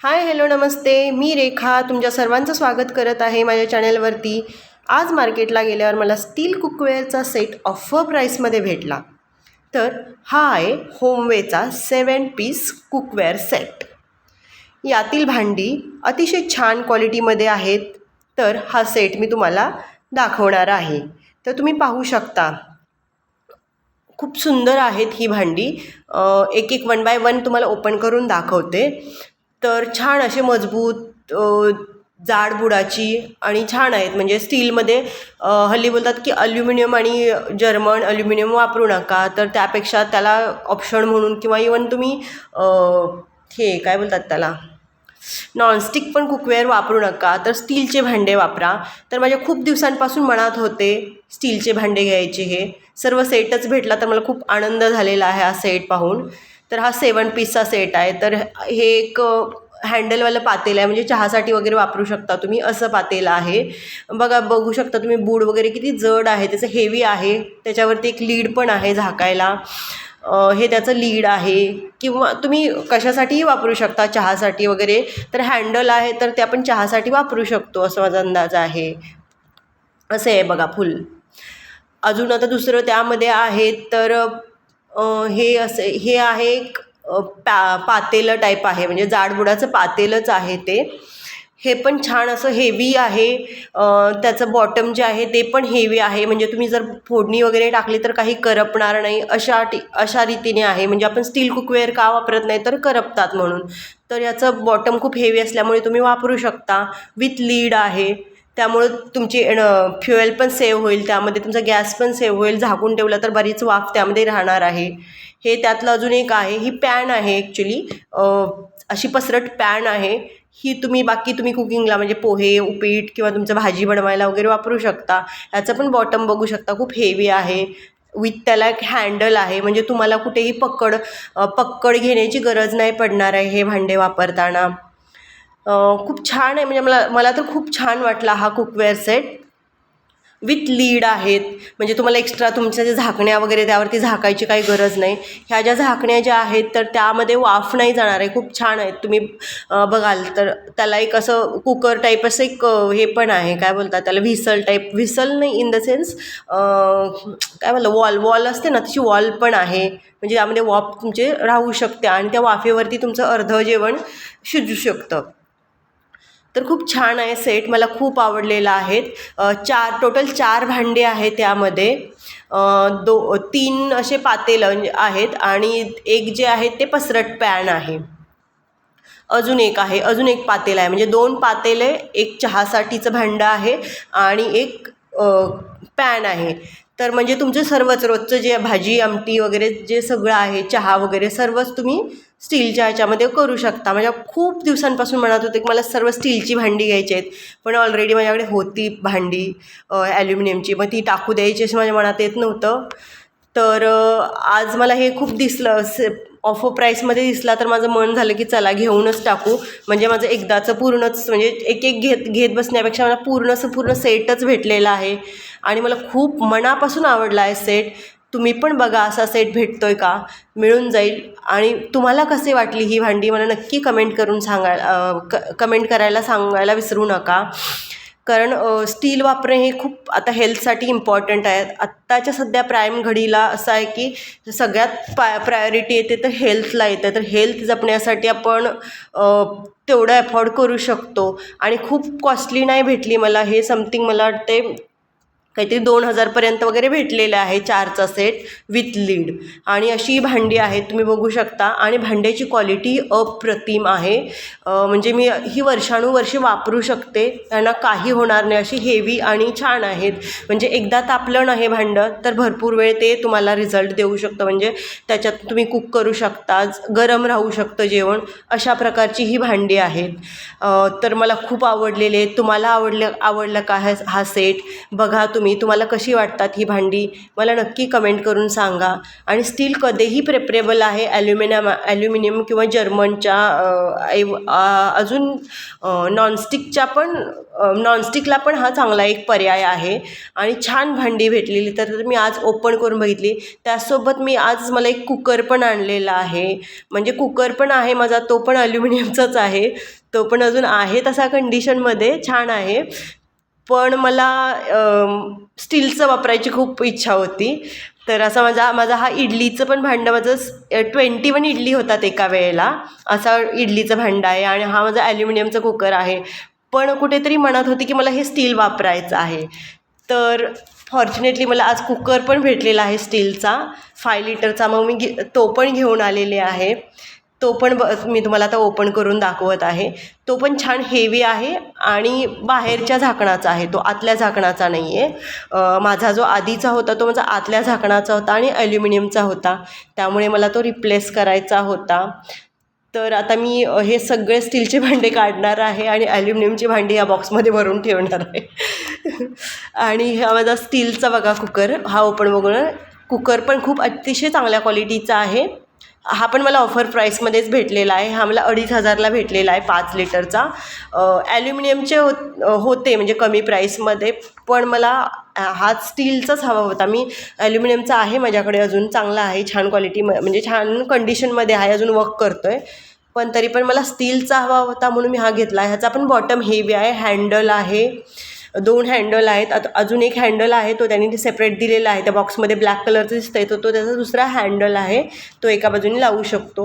Hi hello नमस्ते, मी रेखा तुमच्या सर्वांचं स्वागत करत आहे माझ्या चॅनलवरती. आज मार्केटला गेल्यावर मला स्टील कुकवेअरचा सेट ऑफर प्राईसमध्ये भेटला. तर हा आहे होमवेचा 7 पीस कुकवेअर सेट. यातील भांडी अतिशय छान क्वालिटीमध्ये आहेत. तर हा सेट मी तुम्हाला दाखवणार आहे. तर तुम्ही पाहू शकता, खूप सुंदर आहेत ही भांडी. एक एक 1 बाय 1 तुम्हाला ओपन करून दाखवते. तर छान असे मजबूत जाड बुडाची आणि छान आहेत. म्हणजे स्टीलमध्ये हल्ली बोलतात की ॲल्युमिनियम आणि जर्मन ॲल्युमिनियम वापरू नका, तर त्यापेक्षा त्याला ऑप्शन म्हणून किंवा इवन तुम्ही हे काय बोलतात त्याला नॉनस्टिक पण कुकवेअर वापरू नका, तर स्टीलचे भांडे वापरा. तर माझ्या खूप दिवसांपासून मनात होते स्टीलचे भांडे घ्यायचे. हे सर्व सेटच भेटला तर मला खूप आनंद झालेला आहे हा सेट पाहून. तर हा 7 पीसचा सेट आहे. तर हे एक हँडलवालं पातेलं आहे, म्हणजे चहासाठी वगैरे वापरू शकता तुम्ही, असं पातेलं आहे. बघू शकता तुम्ही, बूड वगैरे किती जड आहे, त्याचं हेवी आहे. त्याच्यावरती एक लीड पण आहे झाकायला. हे त्याचं लीड आहे. किंवा तुम्ही कशासाठीही वापरू शकता, चहासाठी वगैरे. तर हँडल आहे तर ते आपण चहासाठी वापरू शकतो असं माझा अंदाज आहे. असे आहे बघा फुल. अजून आता दुसरं त्यामध्ये आहे तर हे आहे एक पातेलं टाईप आहे, म्हणजे जाडबुडाचं पातेलंच आहे ते. हे पण छान असं हेवी आहे. त्याचं बॉटम जे आहे ते पण हेवी आहे, म्हणजे तुम्ही जर फोडणी वगैरे टाकली तर काही करपणार नाही अशा रीतीने आहे. म्हणजे आपण स्टील कुकवेअर का वापरत नाही, तर करपतात म्हणून. तर याचं बॉटम खूप हेवी असल्यामुळे तुम्ही वापरू शकता. विथ लीड आहे, त्यामुळं तुमची फ्युएल पण सेव्ह होईल, त्यामध्ये तुमचा गॅस पण सेव्ह होईल. झाकून ठेवला तर बरीच वाफ त्यामध्ये राहणार आहे. हे त्यातलं अजून एक आहे. ही पॅन आहे ॲक्च्युली, अशी पसरट पॅन आहे ही. तुम्ही कुकिंगला म्हणजे पोहे, उपीट किंवा तुमचं भाजी बनवायला वगैरे वापरू शकता. याचं पण बॉटम बघू शकता, खूप हेवी आहे. विथ त्याला एक हँडल आहे, म्हणजे तुम्हाला कुठेही पक्कड घेण्याची गरज नाही पडणार आहे हे भांडे वापरताना. खूप छान आहे. म्हणजे मला तर खूप छान वाटला हा कुकवेअर सेट. विथ लीड आहेत, म्हणजे तुम्हाला एक्स्ट्रा तुमच्या जे झाकण्या वगैरे त्यावरती झाकायची काही गरज नाही. ह्या ज्या झाकण्या ज्या आहेत तर त्यामध्ये वाफ नाही जाणार आहे. खूप छान आहेत. तुम्ही बघाल तर त्याला एक असं कुकर टाईप असं एक हे पण आहे, काय बोलतात त्याला, व्हिसल टाईप. व्हिसल नाही इन द सेन्स, काय बोललं, वॉल असते ना, तशी वॉल पण आहे. म्हणजे त्यामध्ये वाफ तुमचे राहू शकते आणि त्या वाफेवरती तुमचं अर्धं जेवण शिजू शकतं. तर खूप छान आहे सेट, मला खूप आवडलेला आहे. टोटल 4 भांडे आहेत त्यामध्ये. 3 असे पातेलं आहेत आणि एक जे आहे ते पसरट पॅन आहे. अजून एक पातेलं आहे, म्हणजे 2 पातेले, एक चहासाठीचं भांडं आहे आणि एक पॅन आहे. तर म्हणजे तुमचं सर्वच रोजचं जे भाजी आमटी वगैरे जे सगळं आहे, चहा वगैरे सर्वच तुम्ही स्टीलच्या ह्याच्यामध्ये करू शकता. माझ्या खूप दिवसांपासून म्हणत होते की मला सर्व स्टीलची भांडी घ्यायची आहेत, पण ऑलरेडी माझ्याकडे होती भांडी ॲल्युमिनियमची, मग ती टाकू द्यायची असं माझ्या मनात येत नव्हतं. तर आज मला हे खूप दिसलं, ऑफर प्राईसमध्ये दिसला, तर माझं मन झालं की चला घेऊनच टाकू. म्हणजे माझं एकदाचं पूर्णच, म्हणजे एक एक घेत बसण्यापेक्षा मला पूर्ण सेटच भेटलेला आहे आणि मला खूप मनापासून आवडला आहे सेट. तुम्ही पण बघा असा सेट भेटतोय का, मिळून जाईल. आणि तुम्हाला कसे वाटली ही भांडी मला नक्की कमेंट करायला सांगायला विसरू नका. कारण स्टील वापरणे हे खूप आता हेल्थसाठी इम्पॉर्टंट आहे. आत्ताच्या सध्या प्राईम घडीला असं आहे की सगळ्यात प्रायोरिटी येते तर हेल्थला येते. तर हेल्थ जपण्यासाठी आपण तेवढं अफोर्ड करू शकतो. आणि खूप कॉस्टली नाही भेटली मला हे. समथिंग मला वाटते काहीतरी 2000पर्यंत वगैरे भेटलेलं आहे 4चा सेट विथ लीड. आणि अशी भांडी आहेत, तुम्ही बघू शकता. आणि भांड्याची क्वालिटी अप्रतिम आहे. म्हणजे मी ही वर्षानुवर्षे वापरू शकते, त्यांना काही होणार नाही. अशी हेवी आणि छान आहेत. म्हणजे एकदा तापलं ना हे भांडं तर भरपूर वेळ ते तुम्हाला रिझल्ट देऊ शकतं. म्हणजे त्याच्यात तुम्ही कुक करू शकता, गरम राहू शकतं जेवण. अशा प्रकारची ही भांडी आहेत. तर मला खूप आवडलेले. तुम्हाला आवडलं का हा सेट? बघा तुम्ही. तुम्हाला कशी वाटतात ही भांडी मला नक्की कमेंट करून सांगा. आणि स्टील कधीही प्रेफरेबल आहे ॲल्युमिनियम किंवा जर्मनच्या अजून नॉनस्टिकला पण हा चांगला एक पर्याय आहे. आणि छान भांडी भेटलेली तर मी आज ओपन करून बघितली. त्यासोबत मी आज मला एक कुकर पण आणलेला आहे. म्हणजे कुकर पण आहे माझा, तो पण ॲल्युमिनियमचाच आहे. तो पण अजून आहे तसा कंडिशनमध्ये, छान आहे. पण मला स्टीलचं वापरायची खूप इच्छा होती. तर असा माझा हा इडलीचं पण भांडं, माझं 21 इडली होतात एका वेळेला, असा इडलीचं भांडं आहे. आणि हा माझा ॲल्युमिनियमचा कुकर आहे. पण कुठेतरी मनात होती की मला हे स्टील वापरायचं आहे. तर फॉर्च्युनेटली मला आज कुकर पण भेटलेला आहे स्टीलचा 5 लिटरचा. मग मी तो पण घेऊन आलेले आहे. तो पण मी तुम्हाला आता ओपन करून दाखवत आहे. तो पण छान हेवी आहे आणि बाहेरच्या झाकणाचा आहे, तो आतल्या झाकणाचा नाही आहे. माझा जो आधीचा होता तो माझा आतल्या झाकणाचा होता आणि ॲल्युमिनियमचा होता, त्यामुळे मला तो रिप्लेस करायचा होता. तर आता मी हे सगळे स्टीलचे भांडे काढणार आहे आणि ॲल्युमिनियमची भांडी या बॉक्समध्ये भरून ठेवणार आहे. आणि हा माझा स्टीलचा बघा कुकर, हा ओपन बघून. कुकर पण खूप अतिशय चांगल्या क्वालिटीचा आहे. हा पण मला ऑफर प्राईसमध्येच भेटलेला आहे. हा मला 2,500ला भेटलेला आहे 5 लिटरचा. ॲल्युमिनियमचे होते म्हणजे कमी प्राईसमध्ये, पण मला हा स्टीलचाच हवा होता. मी ॲल्युमिनियमचा आहे माझ्याकडे अजून, चांगला आहे, छान क्वालिटी, म्हणजे छान कंडिशनमध्ये आहे, अजून वर्क करतो आहे. पण तरी पण मला स्टीलचा हवा होता म्हणून मी हा घेतला आहे. ह्याचा पण बॉटम हेवी आहे, हँडल आहे, 2 हँडल आहेत. अजून एक हँडल आहे तो त्यांनी सेपरेट दिलेला आहे, त्या बॉक्समध्ये ब्लॅक कलरचं दिसतंय, तो त्याचा दुसरा हँडल आहे, तो एका बाजूने लावू शकतो.